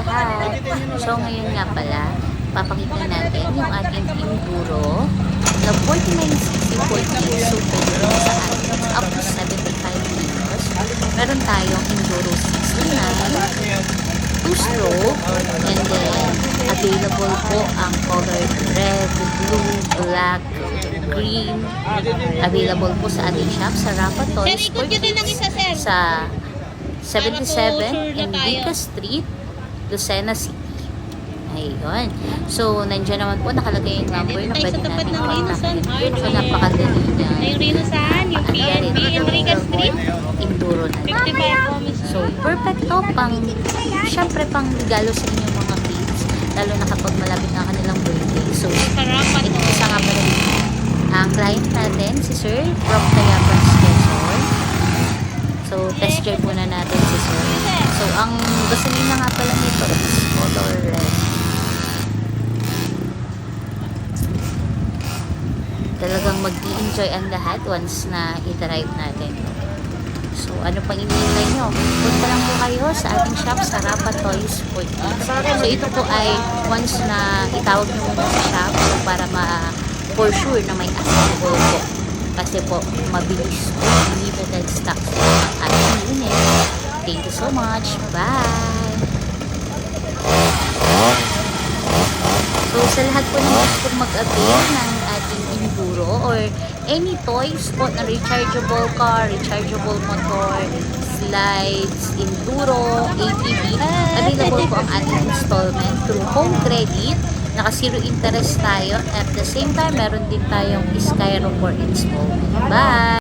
lahat. So ngayon nga pala, papakita natin yung ating Enduro na 49cc 48 so pwede rin sa atin up to 75 kilos. Meron tayong Enduro 69 2-stroke, and then available po ang color red, blue, black, green. Available po sa ating shop sa Rafa Toys sa 77 Enrique Street, Lucena City. Ayun. So, nandiyan naman po nakalagay yung number na pwede natin kontakin. So, napakadali niya. Yung Rino saan? Yung PNB Enrique Street? Enduro na. 55 So, perfecto syempre pang regalo sa inyong mga kids. Lalo na kapag malapit na kanilang birthday. So, ito isa nga pala ang client natin, si Sir, from Tayapan, Quezon. So, test drive muna natin si Sir. So, ang gasolina nga pala nito is color red. Talagang mag-i-enjoy ang lahat once na i-drive natin. So, ano pang iniintay nyo? Punta lang po kayo sa ating shop sa Rafa Toys for Kids. So, ito po ay once na itawag nyo muna sa shop para for sure na may available po. Kasi po, mabilis po, limited stock po ang ating unit. Thank you so much. Bye! So, sa lahat po ng gusto mag-avail ng ating Enduro or any toys po na rechargeable car, rechargeable motor, slides, Enduro, ATV, available po ang ating installment through home credit. Naka-zero interest tayo. At the same time, meron din tayong Skyro for installment. Bye!